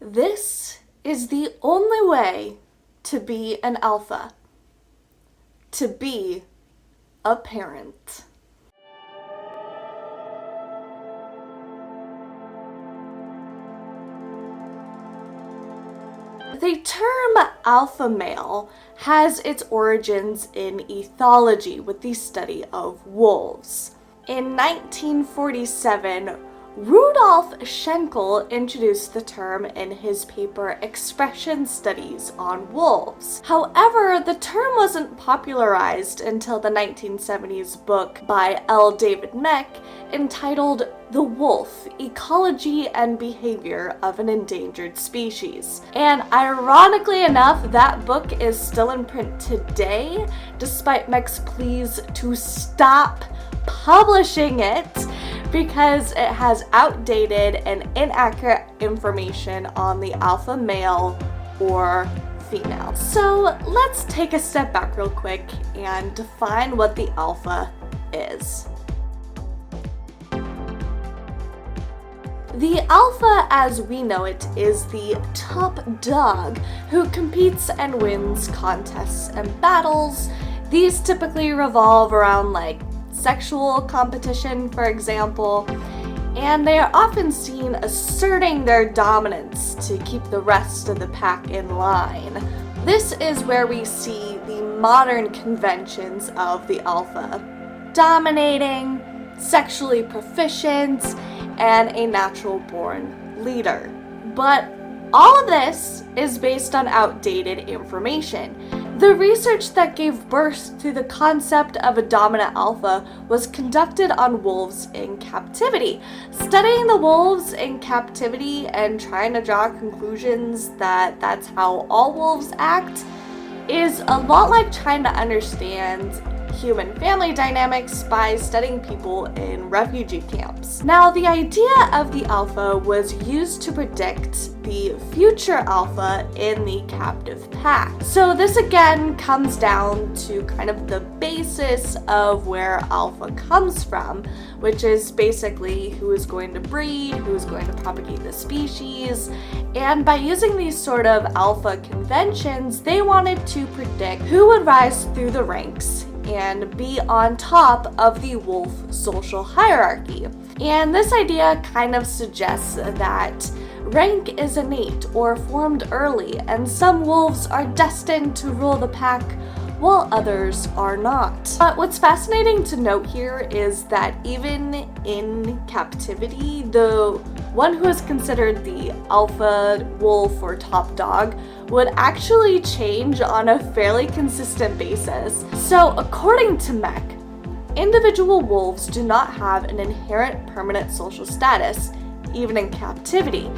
This is the only way to be an alpha. To be a parent. The term alpha male has its origins in ethology with the study of wolves. In 1947, Rudolf Schenkel introduced the term in his paper Expression Studies on Wolves. However, the term wasn't popularized until the 1970s book by L. David Meck entitled The Wolf: Ecology and Behavior of an Endangered Species. And ironically enough, that book is still in print today, despite Meck's pleas to stop publishing it because it has outdated and inaccurate information on the alpha male or female. So let's take a step back real quick and define what the alpha is. The alpha, as we know it, is the top dog who competes and wins contests and battles. These typically revolve around sexual competition, for example, and they are often seen asserting their dominance to keep the rest of the pack in line. This is where we see the modern conventions of the alpha: dominating, sexually proficient, and a natural-born leader. But all of this is based on outdated information. The research that gave birth to the concept of a dominant alpha was conducted on wolves in captivity. Studying the wolves in captivity and trying to draw conclusions that that's how all wolves act is a lot like trying to understand human family dynamics by studying people in refugee camps. Now, the idea of the alpha was used to predict the future alpha in the captive pack. So this again comes down to kind of the basis of where alpha comes from, which is basically who is going to breed, who is going to propagate the species. And by using these sort of alpha conventions, they wanted to predict who would rise through the ranks and be on top of the wolf social hierarchy. And this idea kind of suggests that rank is innate or formed early, and some wolves are destined to rule the pack while others are not. But what's fascinating to note here is that even in captivity, the one who is considered the alpha wolf or top dog would actually change on a fairly consistent basis. So according to Meck, individual wolves do not have an inherent permanent social status, even in captivity.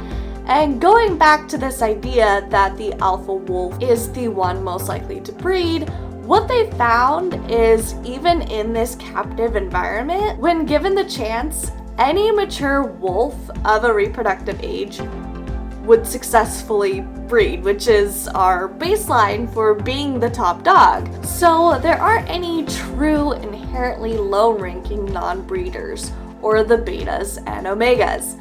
And going back to this idea that the alpha wolf is the one most likely to breed, what they found is even in this captive environment, when given the chance, any mature wolf of a reproductive age would successfully breed, which is our baseline for being the top dog. So there aren't any true inherently low-ranking non-breeders, or the betas and omegas.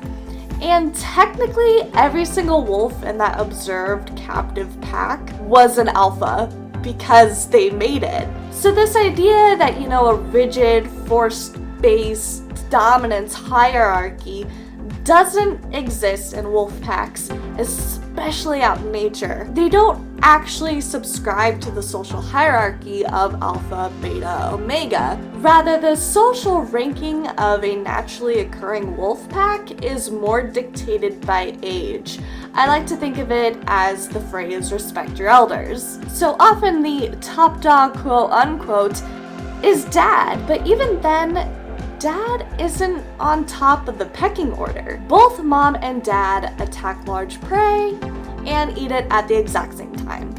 And technically, every single wolf in that observed captive pack was an alpha because they mated. So this idea that, a rigid, force-based dominance hierarchy doesn't exist in wolf packs, especially out in nature. They don't actually subscribe to the social hierarchy of alpha, beta, omega. Rather, the social ranking of a naturally occurring wolf pack is more dictated by age. I like to think of it as the phrase respect your elders. So often the top dog, quote unquote, is dad, but even then, dad isn't on top of the pecking order. Both mom and dad attack large prey and eat it at the exact same time.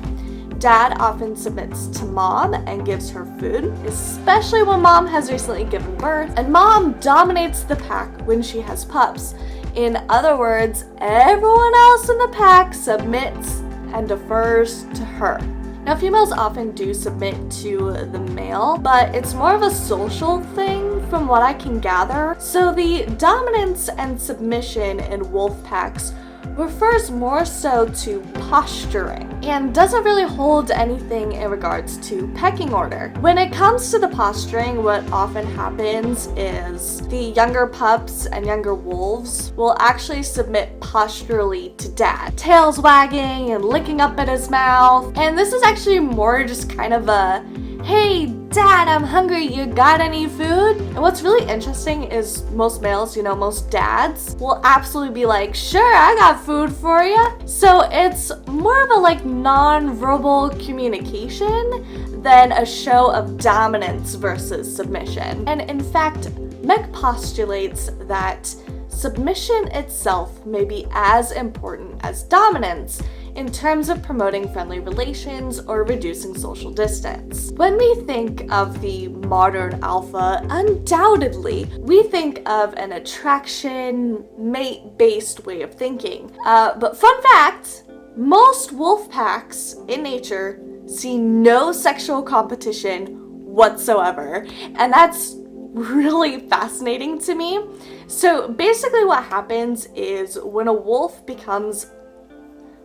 Dad often submits to mom and gives her food, especially when mom has recently given birth, and mom dominates the pack when she has pups. In other words, everyone else in the pack submits and defers to her. Now, females often do submit to the male, but it's more of a social thing from what I can gather. So the dominance and submission in wolf packs refers more so to posturing and doesn't really hold anything in regards to pecking order. When it comes to the posturing, what often happens is the younger pups and younger wolves will actually submit posturally to dad, tails wagging and licking up at his mouth. And this is actually more just kind of a, hey, Dad, I'm hungry, you got any food? And what's really interesting is most males, most dads will absolutely be like, sure, I got food for you. So it's more of a non-verbal communication than a show of dominance versus submission. And in fact, Meg postulates that submission itself may be as important as dominance in terms of promoting friendly relations or reducing social distance. When we think of the modern alpha, undoubtedly, we think of an attraction, mate-based way of thinking. But fun fact, most wolf packs in nature see no sexual competition whatsoever, and that's really fascinating to me. So basically what happens is when a wolf becomes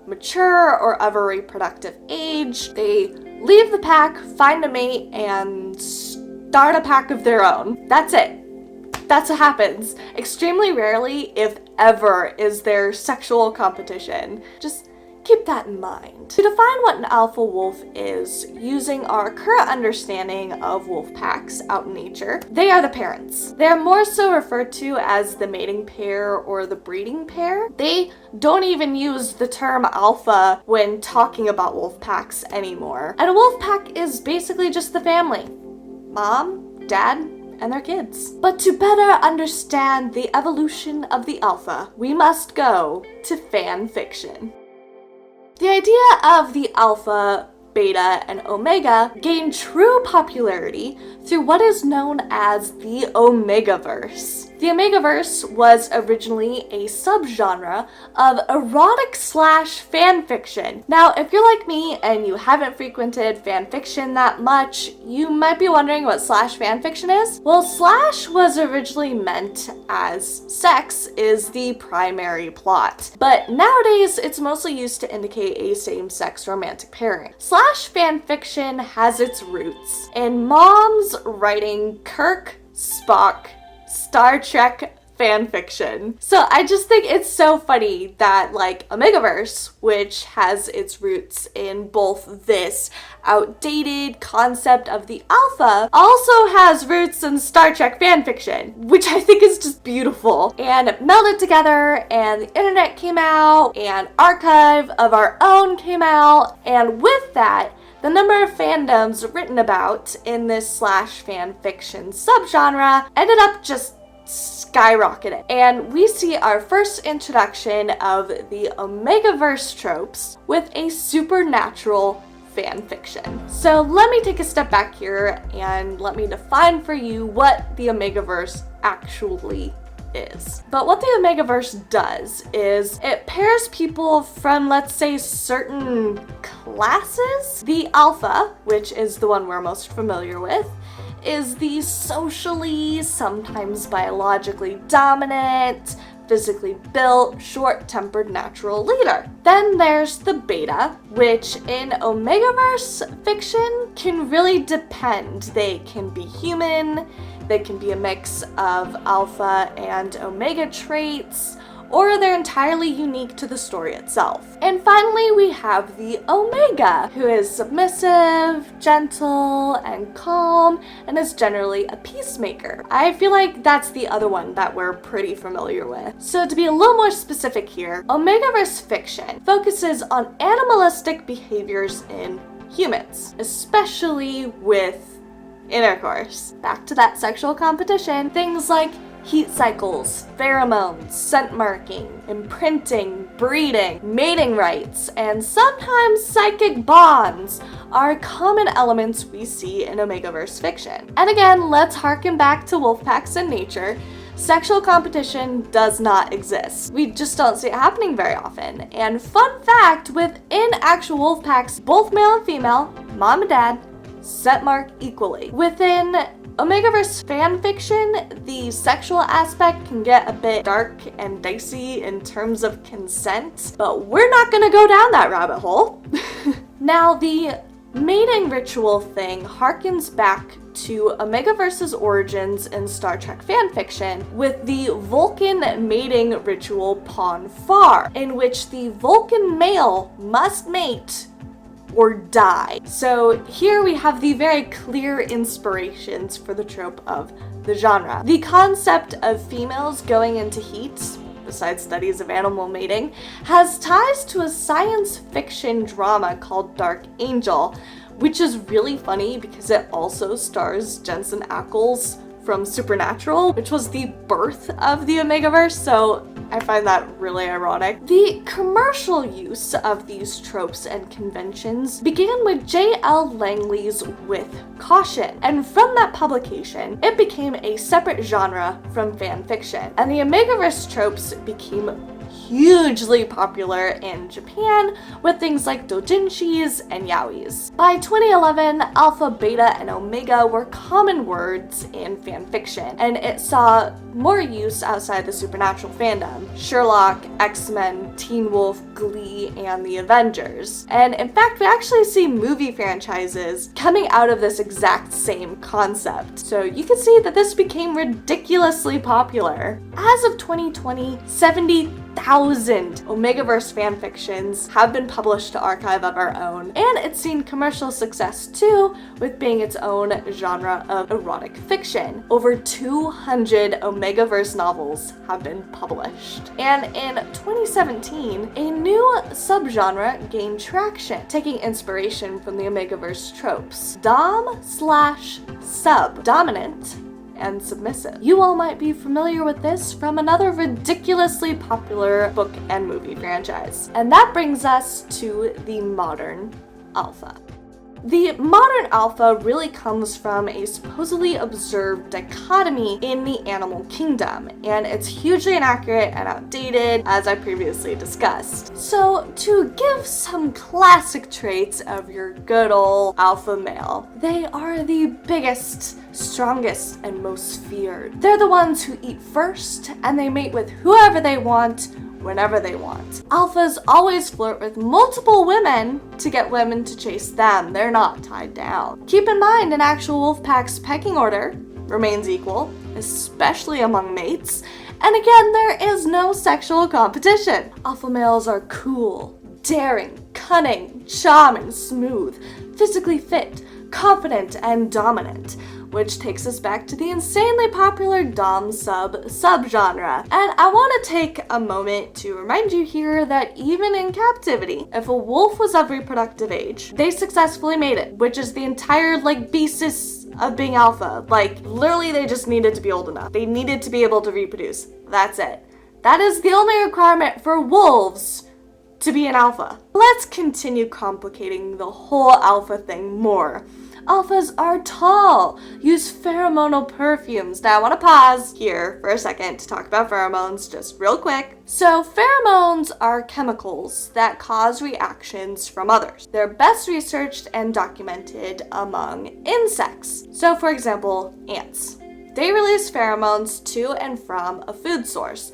mature or of a reproductive age, they leave the pack, find a mate, and start a pack of their own. That's it. That's what happens. Extremely rarely, if ever, is there sexual competition. Just keep that in mind. To define what an alpha wolf is, using our current understanding of wolf packs out in nature, they are the parents. They are more so referred to as the mating pair or the breeding pair. They don't even use the term alpha when talking about wolf packs anymore. And a wolf pack is basically just the family. Mom, dad, and their kids. But to better understand the evolution of the alpha, we must go to fan fiction. The idea of the alpha, beta, and omega gained true popularity through what is known as the Omegaverse. The Omegaverse was originally a subgenre of erotic/fanfiction. Now, if you're like me and you haven't frequented fanfiction that much, you might be wondering what /fanfiction is. Well, slash was originally meant as sex is the primary plot, but nowadays it's mostly used to indicate a same-sex romantic pairing. /fanfiction has its roots in moms writing Kirk, Spock, Star Trek fanfiction. So I just think it's so funny that Omegaverse, which has its roots in both this outdated concept of the alpha, also has roots in Star Trek fanfiction, which I think is just beautiful. And it melded together, and the internet came out, and Archive of Our Own came out, and with that, the number of fandoms written about in this /fanfiction subgenre ended up just skyrocketing. And we see our first introduction of the Omegaverse tropes with a supernatural fanfiction. So let me take a step back here and let me define for you what the Omegaverse actually is. But what the Omegaverse does is it pairs people from, let's say, certain classes. The alpha, which is the one we're most familiar with, is the socially, sometimes biologically dominant, physically built, short-tempered natural leader. Then there's the beta, which in Omegaverse fiction can really depend. They can be human, they can be a mix of alpha and omega traits, or they're entirely unique to the story itself. And finally, we have the omega, who is submissive, gentle, and calm, and is generally a peacemaker. I feel like that's the other one that we're pretty familiar with. So to be a little more specific here, Omegaverse fiction focuses on animalistic behaviors in humans, especially with intercourse. Back to that sexual competition, things like heat cycles, pheromones, scent marking, imprinting, breeding, mating rites, and sometimes psychic bonds are common elements we see in Omegaverse fiction. And again, let's harken back to wolf packs in nature. Sexual competition does not exist. We just don't see it happening very often. And fun fact, within actual wolf packs, both male and female, mom and dad, scent mark equally. Within Omegaverse fanfiction, the sexual aspect can get a bit dark and dicey in terms of consent, but we're not gonna go down that rabbit hole. Now, the mating ritual thing harkens back to Omegaverse's origins in Star Trek fanfiction with the Vulcan mating ritual Pon farr, in which the Vulcan male must mate or die. So here we have the very clear inspirations for the trope of the genre. The concept of females going into heat, besides studies of animal mating, has ties to a science fiction drama called Dark Angel, which is really funny because it also stars Jensen Ackles from Supernatural, which was the birth of the Omegaverse, so I find that really ironic. The commercial use of these tropes and conventions began with J.L. Langley's With Caution, and from that publication, it became a separate genre from fan fiction, and the Omegaverse tropes became hugely popular in Japan with things like doujinshis and yaois. By 2011, alpha, beta, and omega were common words in fanfiction, and it saw more use outside the supernatural fandom: Sherlock, X-Men, Teen Wolf, Glee, and the Avengers. And in fact, we actually see movie franchises coming out of this exact same concept. So you can see that this became ridiculously popular. As of 2020, 70,000 Omegaverse fanfictions have been published to Archive of Our Own, and it's seen commercial success too, with being its own genre of erotic fiction. Over 200 Omegaverse novels have been published. And in 2017, a new subgenre gained traction, taking inspiration from the Omegaverse tropes: Dom/Sub, dominant and submissive. You all might be familiar with this from another ridiculously popular book and movie franchise. And that brings us to the modern alpha. The modern alpha really comes from a supposedly observed dichotomy in the animal kingdom, and it's hugely inaccurate and outdated, as I previously discussed. So, to give some classic traits of your good old alpha male, they are the biggest, strongest, and most feared. They're the ones who eat first, and they mate with whoever they want, whenever they want. Alphas always flirt with multiple women to get women to chase them. They're not tied down. Keep in mind, an actual wolf pack's pecking order remains equal, especially among mates. And again, there is no sexual competition. Alpha males are cool, daring, cunning, charming, smooth, physically fit, confident, and dominant, which takes us back to the insanely popular Dom/Sub subgenre. And I want to take a moment to remind you here that even in captivity, if a wolf was of reproductive age, they successfully mated, which is the entire basis of being alpha. Literally, they just needed to be old enough. They needed to be able to reproduce. That's it. That is the only requirement for wolves to be an alpha. Let's continue complicating the whole alpha thing more. Alphas are tall, use pheromonal perfumes. Now I want to pause here for a second to talk about pheromones just real quick. So pheromones are chemicals that cause reactions from others. They're best researched and documented among insects. So for example, ants. They release pheromones to and from a food source,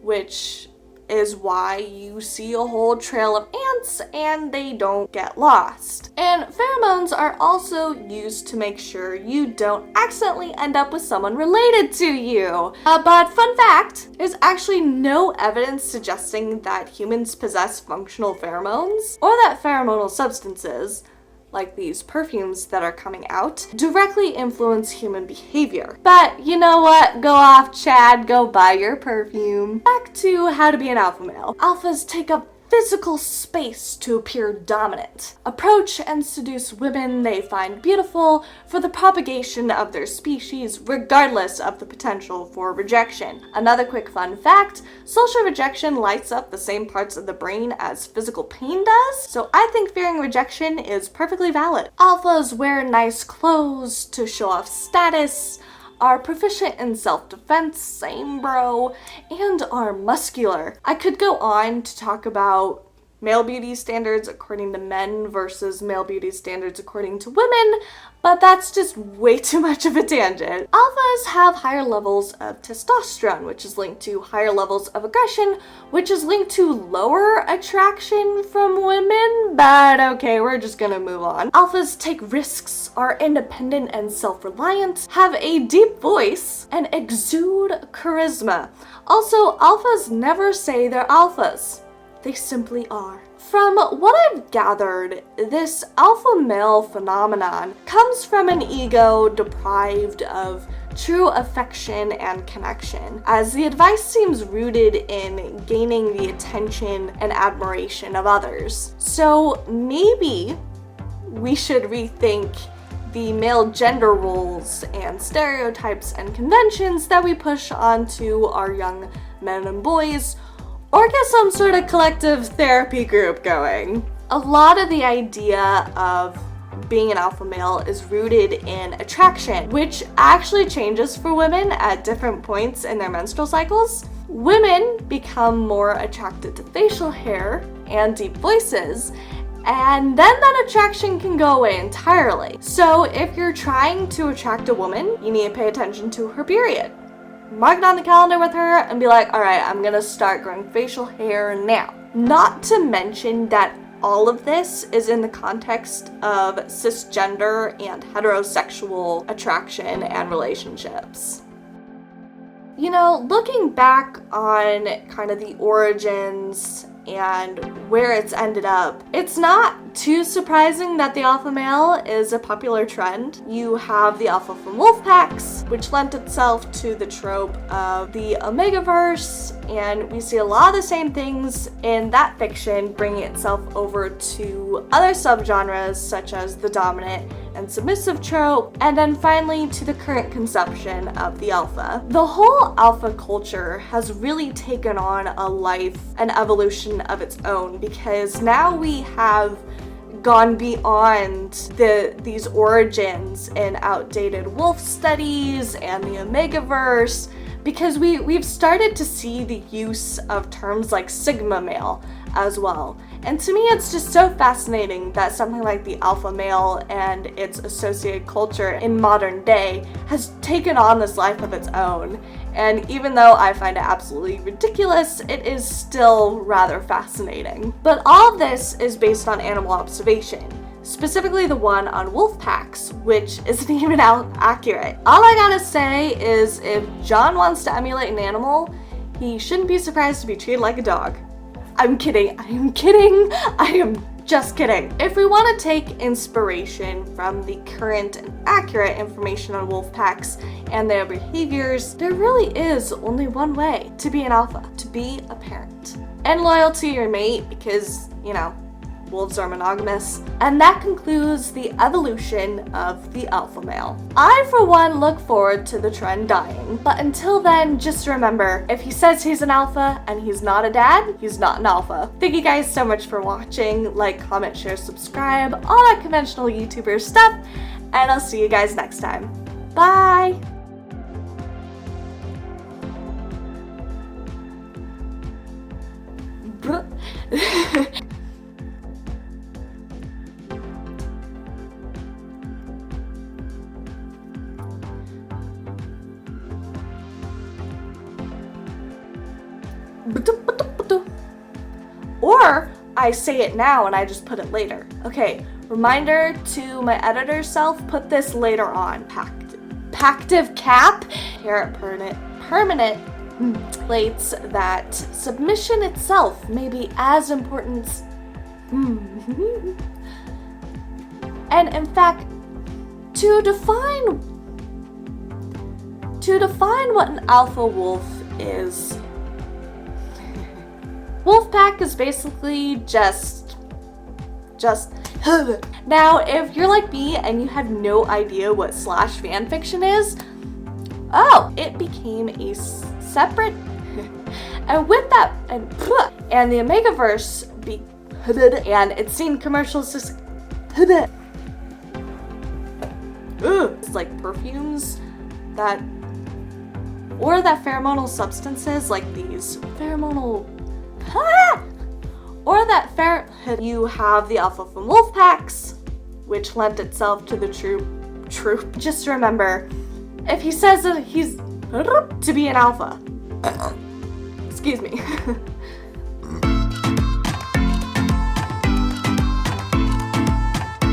which is why you see a whole trail of ants and they don't get lost. And pheromones are also used to make sure you don't accidentally end up with someone related to you. But fun fact, there's actually no evidence suggesting that humans possess functional pheromones, or that pheromonal substances, like these perfumes that are coming out, directly influence human behavior. But you know what? Go off, Chad. Go buy your perfume. Back to how to be an alpha male. Alphas take up physical space to appear dominant, approach and seduce women they find beautiful for the propagation of their species, regardless of the potential for rejection. Another quick fun fact, social rejection lights up the same parts of the brain as physical pain does, so I think fearing rejection is perfectly valid. Alphas wear nice clothes to show off status, are proficient in self-defense, same bro, and are muscular. I could go on to talk about male beauty standards according to men versus male beauty standards according to women, but that's just way too much of a tangent. Alphas have higher levels of testosterone, which is linked to higher levels of aggression, which is linked to lower attraction from women, but okay, we're just gonna move on. Alphas take risks, are independent and self-reliant, have a deep voice, and exude charisma. Also, alphas never say they're alphas. They simply are. From what I've gathered, this alpha male phenomenon comes from an ego deprived of true affection and connection, as the advice seems rooted in gaining the attention and admiration of others. So maybe we should rethink the male gender roles and stereotypes and conventions that we push onto our young men and boys, or get some sort of collective therapy group going. A lot of the idea of being an alpha male is rooted in attraction, which actually changes for women at different points in their menstrual cycles. Women become more attracted to facial hair and deep voices, and then that attraction can go away entirely. So if you're trying to attract a woman, you need to pay attention to her period. Mark it on the calendar with her and be like, all right, I'm gonna start growing facial hair now. Not to mention that all of this is in the context of cisgender and heterosexual attraction and relationships. You know, looking back on kind of the origins and where it's ended up, it's not too surprising that the alpha male is a popular trend. You have the alpha from wolf packs, which lent itself to the trope of the Omegaverse, and we see a lot of the same things in that fiction bringing itself over to other subgenres such as the dominant and submissive trope, and then finally to the current conception of the alpha. The whole alpha culture has really taken on a life and evolution of its own, because now we have gone beyond these origins in outdated wolf studies and the Omegaverse, because we've started to see the use of terms like sigma male as well. And to me, it's just so fascinating that something like the alpha male and its associated culture in modern day has taken on this life of its own. And even though I find it absolutely ridiculous, it is still rather fascinating. But all of this is based on animal observation, specifically the one on wolf packs, which isn't even accurate. All I gotta say is if John wants to emulate an animal, he shouldn't be surprised to be treated like a dog. I'm kidding, I am just kidding. If we want to take inspiration from the current and accurate information on wolf packs and their behaviors, there really is only one way to be an alpha: to be a parent and loyal to your mate, because, you know, wolves are monogamous. And that concludes the evolution of the alpha male. I, for one, look forward to the trend dying. But until then, just remember, if he says he's an alpha and he's not a dad, he's not an alpha. Thank you guys so much for watching. Like, comment, share, subscribe, all that conventional YouTuber stuff. And I'll see you guys next time. Bye! Or I say it now and I just put it later. Okay, reminder to my editor self, put this later on. Pactive cap. Here at permanent plates that submission itself may be as important and in fact, to define what an alpha wolf is, Wolfpack is basically just Now, if you're like me and you had no idea what slash fanfiction is, oh, it became a separate, and with that, and the Omegaverse and it's seen commercials it's like perfumes that, or that pheromonal substances like these pheromonal or that you have the alpha from wolf packs, which lent itself to the troop. Just remember, if he says that he's to be an alpha, excuse me,